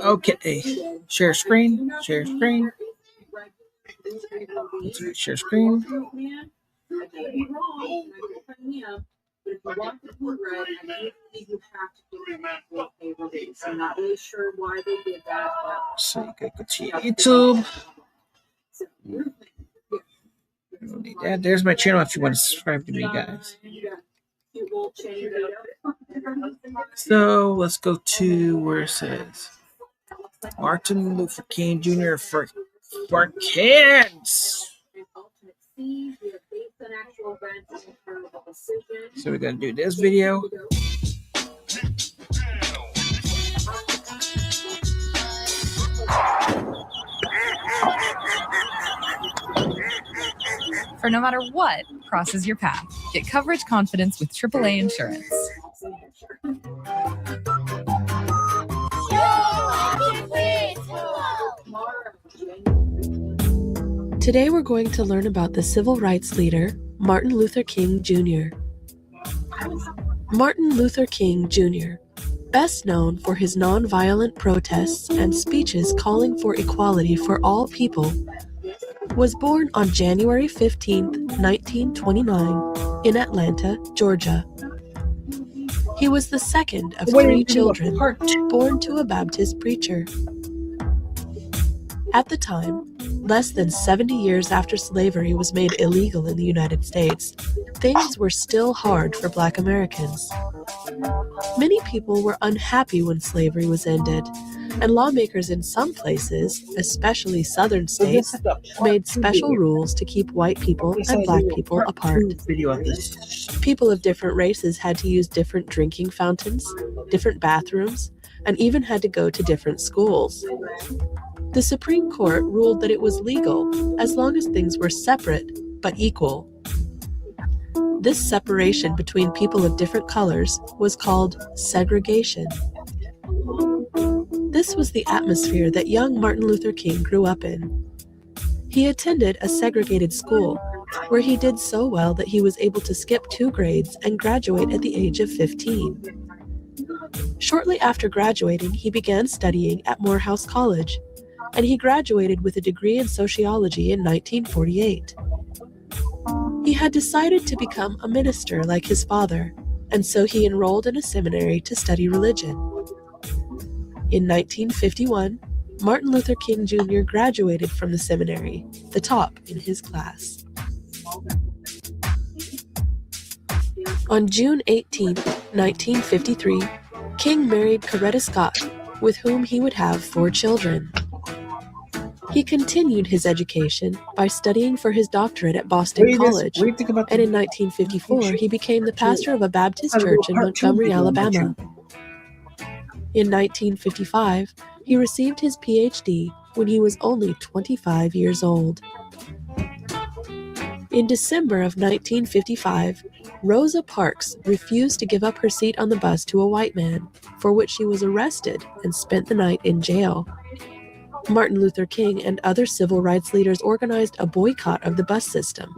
Okay, share screen. Share screen. Share screen. So you go to YouTube. Yeah, there's my channel if you want to subscribe to me, guys. So let's go to where it says Martin Luther King Jr. for kids. So we're gonna do this video. For no matter what crosses your path, get coverage confidence with AAA Insurance. Today we're going to learn about the civil rights leader, Martin Luther King Jr. Martin Luther King Jr., best known for his nonviolent protests and speeches calling for equality for all people, was born on January 15, 1929, in Atlanta, Georgia. He was the second of three children born to a Baptist preacher. At the time, less than 70 years after slavery was made illegal in the United States, things were still hard for Black Americans. Many people were unhappy when slavery was ended, and lawmakers in some places, especially southern states, made special rules to keep white people and Black people apart. People of different races had to use different drinking fountains, different bathrooms, and even had to go to different schools. The Supreme Court ruled that it was legal as long as things were separate but equal. This separation between people of different colors was called segregation. This was the atmosphere that young Martin Luther King grew up in. He attended a segregated school where he did so well that he was able to skip 2 grades and graduate at the age of 15. Shortly after graduating, he began studying at Morehouse College, and he graduated with a degree in sociology in 1948. He had decided to become a minister like his father, and so he enrolled in a seminary to study religion. In 1951, Martin Luther King Jr. graduated from the seminary, the top in his class. On June 18, 1953, King married Coretta Scott, with whom he would have 4 children. He continued his education by studying for his doctorate at Boston College, and in 1954 he became the pastor of a Baptist church in Montgomery, Alabama. In 1955, he received his PhD when he was only 25 years old. In December of 1955, Rosa Parks refused to give up her seat on the bus to a white man, for which she was arrested and spent the night in jail. Martin Luther King and other civil rights leaders organized a boycott of the bus system.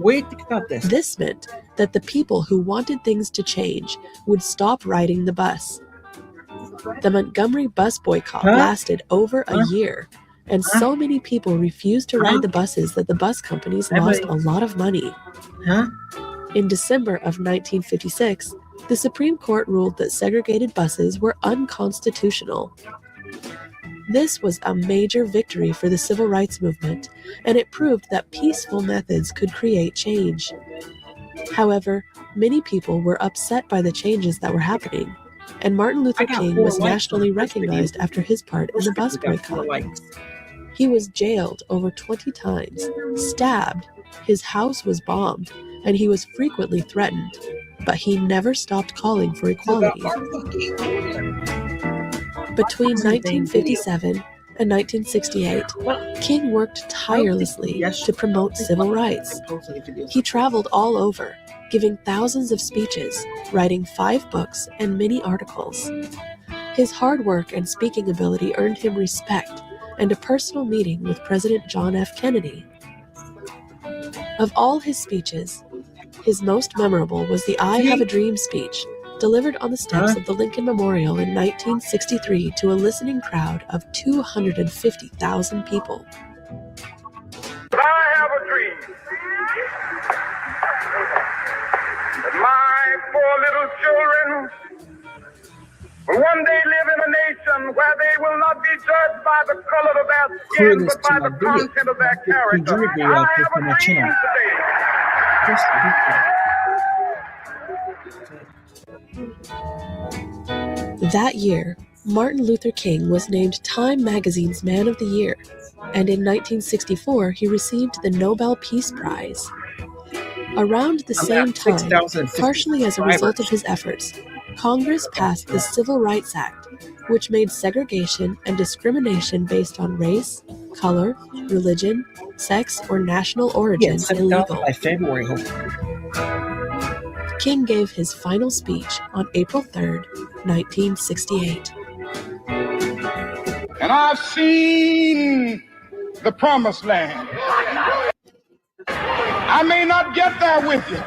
This meant that the people who wanted things to change would stop riding the bus. The Montgomery bus boycott lasted over a year, and so many people refused to ride the buses that the bus companies lost a lot of money. In December of 1956, the Supreme Court ruled that segregated buses were unconstitutional. This was a major victory for the civil rights movement, and it proved that peaceful methods could create change. However, many people were upset by the changes that were happening, and Martin Luther King was nationally recognized after his part in the bus boycott. He was jailed over 20 times, stabbed, his house was bombed, and he was frequently threatened, but he never stopped calling for equality. Between 1957 and 1968, King worked tirelessly to promote civil rights. He traveled all over, giving thousands of speeches, writing 5 books and many articles. His hard work and speaking ability earned him respect and a personal meeting with President John F. Kennedy. Of all his speeches, his most memorable was the I Have a Dream speech, delivered on the steps of the Lincoln Memorial in 1963 to a listening crowd of 250,000 people. I have a dream that my 4 little children will one day live in a nation where they will not be judged by the color of their skin, but by the content of their character. I have a dream today. That year, Martin Luther King was named Time magazine's Man of the Year, and in 1964 he received the Nobel Peace Prize. Around the same time, partially as a result of his efforts, Congress passed the Civil Rights Act, which made segregation and discrimination based on race, color, religion, sex, or national origin illegal. By February, King gave his final speech on April 3rd, 1968. And I've seen the promised land. I may not get there with you,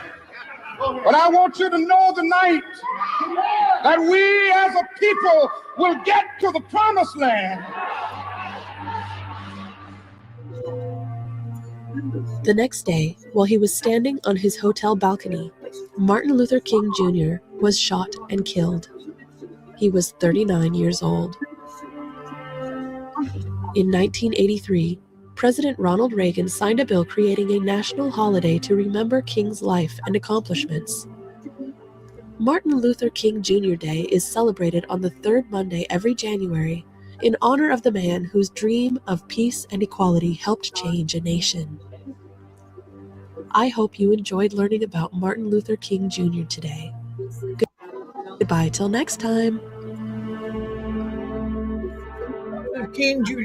but I want you to know tonight that we as a people will get to the promised land. The next day, while he was standing on his hotel balcony, Martin Luther King Jr. was shot and killed. He was 39 years old. In 1983, President Ronald Reagan signed a bill creating a national holiday to remember King's life and accomplishments. Martin Luther King Jr. Day is celebrated on the third Monday every January in honor of the man whose dream of peace and equality helped change a nation. I hope you enjoyed learning about Martin Luther King Jr. today. Goodbye till next time. King Jr.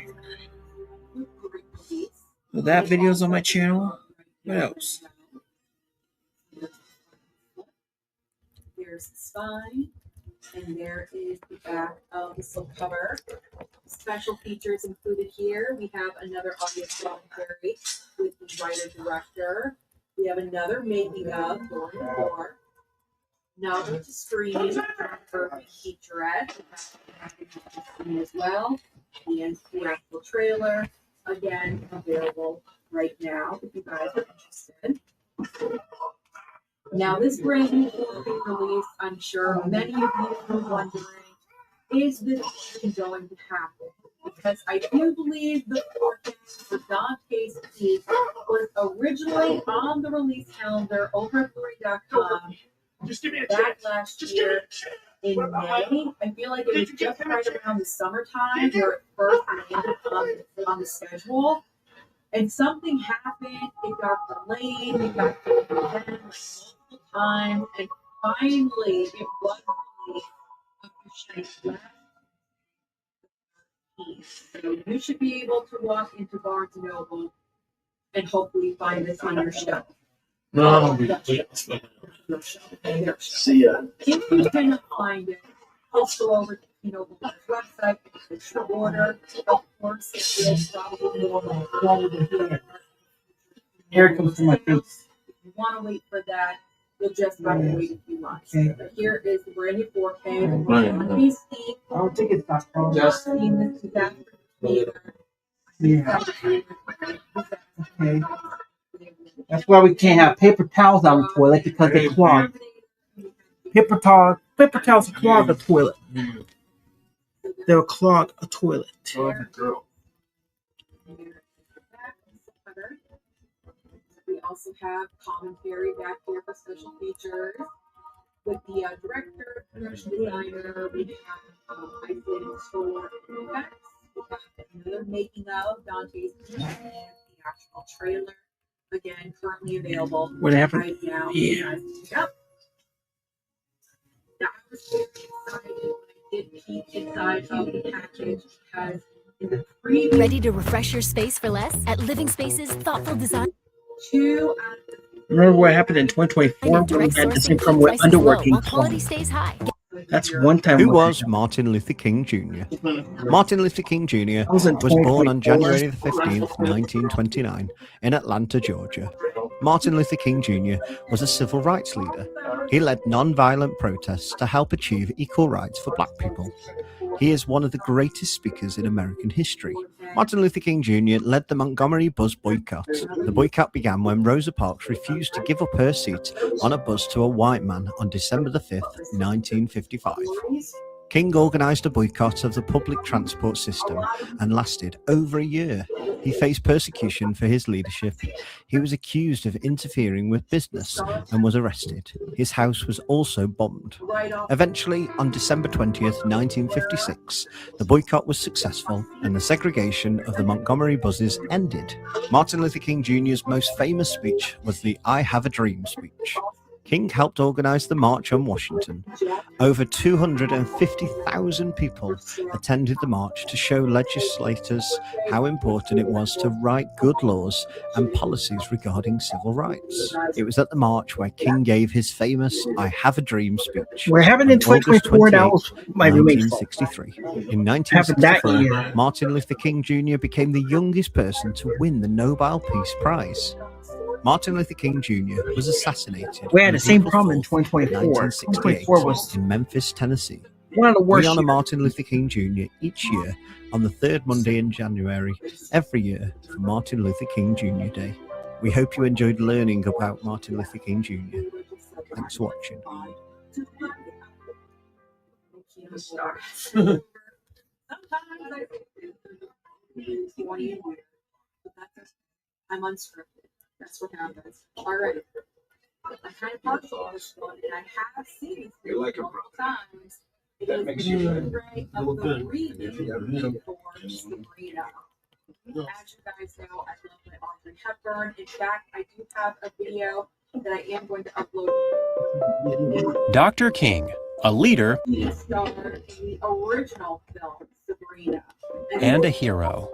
So that video's on my channel. What else? There's the spine, and there is the back of the slipcover. Special features included here. We have another audio commentary with the writer-director. We have another making of Lauren Moore. Novel to stream for featurette as well. And the actual trailer, again, available right now if you guys are interested. Now, this brand new being released, I'm sure many of you are wondering, is this going to happen? Because I do believe the forecast for Dante's Peak was originally on the release calendar over at Blu-ray.com back last year in May. I feel like it was just right around the summertime where it first landed on the schedule. And something happened, it got delayed, it got delayed multiple times, and finally it was released last. So you should be able to walk into Barnes & Noble and hopefully find this on your shelf. No. See ya. If you cannot find it, let's go over to Noble's website and order. Of course, it is probably more than Here it comes to my face. If you want to wait for that, you'll just have to wait a few months. Okay. But here is the brand new 4K. Dante's Peak. I'll take it back. Just seen this to that theater. Yeah. Okay. That's why we can't have paper towels on the toilet because they clog. Paper towels clog a toilet. They'll clog a toilet. We also have commentary back here for special features with the director, production designer. We have isolated store effects. We have another making of Dante's Peak and the actual trailer. Again, currently available What happened? right now. Yeah. Yep. Now, I was very excited when I did peek inside of the package because in the previous Ready to refresh your space for less? At Living Spaces, thoughtful design. 2 out of Remember what happened in 2024 when we Direct had the sourcing same keep problem with prices low underworking? while quality stays high. That's one time. Who what was happened. Martin Luther King Jr.? Martin Luther King Jr. was in was born on 2024. January the 15th, 1929, in Atlanta, Georgia. Martin Luther King Jr. was a civil rights leader. He led non-violent protests to help achieve equal rights for black people. He is one of the greatest speakers in American history. Martin Luther King Jr. led the Montgomery bus boycott. The boycott began when Rosa Parks refused to give up her seat on a bus to a white man on December the 5th, 1955. King organised a boycott of the public transport system and lasted over a year. He faced persecution for his leadership. He was accused of interfering with business and was arrested. His house was also bombed. Eventually, on December 20th, 1956, the boycott was successful and the segregation of the Montgomery buses ended. Martin Luther King Jr.'s most famous speech was the I Have a Dream speech. King helped organize the March on Washington. Over 250,000 people attended the march to show legislators how important it was to write good laws and policies regarding civil rights. It was at the march where King gave his famous I Have a Dream speech. We're having in 2024, that was my roommate's fault. 1963. In 1964, Martin Luther King Jr. became the youngest person to win the Nobel Peace Prize. Martin Luther King Jr. was assassinated. We had the same problem in 2024. 2024 was in Memphis, Tennessee. one of the worst. We honor Martin Luther King Jr. each year on the third Monday in January, every year for Martin Luther King Jr. Day. We hope you enjoyed learning about Martin Luther King Jr. Thanks for watching. I'm unscripted. That's what happens. All right. I'm kind of partial to this one, and I have seen this multiple times. That makes you feel good. For Sabrina. As you guys know, I love my Audrey Hepburn. In fact, I do have a video that I am going to upload. Dr. King, a leader. He starred in the original film, Sabrina. And a hero.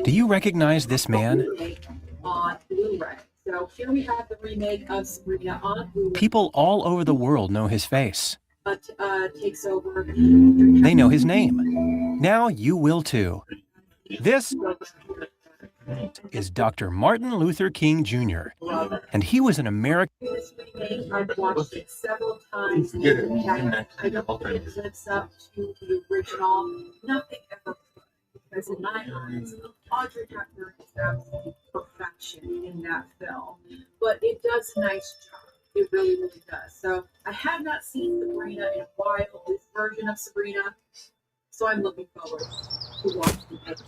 Do you recognize this man? On Blu-ray. So here we have the remake of Sabrina on Blu-ray. People all over the world know his face. But takes over. They know his name. Now you will too. This is Dr. Martin Luther King Jr. And he was an American. This remake, I've watched it several times. I don't think it lives up to the original. Nothing ever. Because in my eyes, Audrey Hepburn is absolute perfection in that film. But it does a nice job. It really, really does. So I have not seen Sabrina in a while, this version of Sabrina. So I'm looking forward to watching it.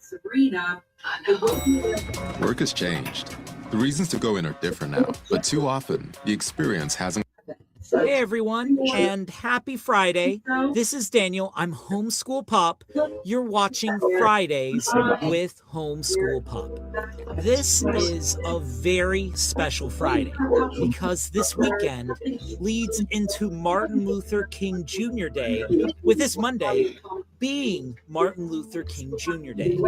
Sabrina. Work has changed. The reasons to go in are different now, but too often the experience hasn't. Hey everyone, and happy Friday. This is Daniel. I'm Homeschool Pop. You're watching Fridays with Homeschool Pop. This is a very special Friday because this weekend leads into Martin Luther King Jr. Day, with this Monday being Martin Luther King Jr. Day.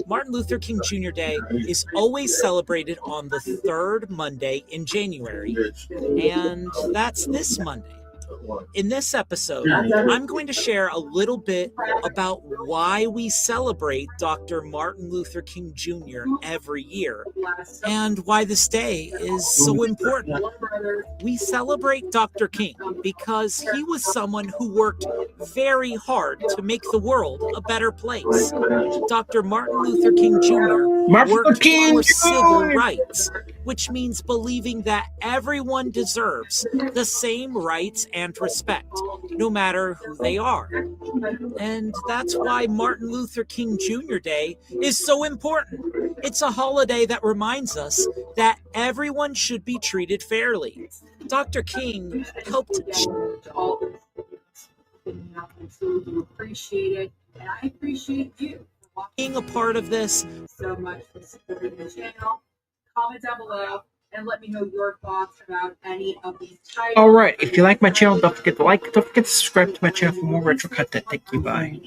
Martin Luther King Jr. Day is always celebrated on the third Monday in January, and that's this Monday. In this episode, I'm going to share a little bit about why we celebrate Dr. Martin Luther King Jr. every year and why this day is so important. We celebrate Dr. King because he was someone who worked very hard to make the world a better place. Dr. Martin Luther King Jr. worked for civil rights, which means believing that everyone deserves the same rights and respect, no matter who they are. And that's why Martin Luther King Jr. Day is so important. It's a holiday that reminds us that everyone should be treated fairly. Dr. King helped all appreciate it, and I appreciate you for being a part of this. So much for supporting the channel. Comment down below and let me know your thoughts about any of these titles. Alright, if you like my channel, don't forget to like, don't forget to subscribe to my channel for more retro content. Thank you, bye.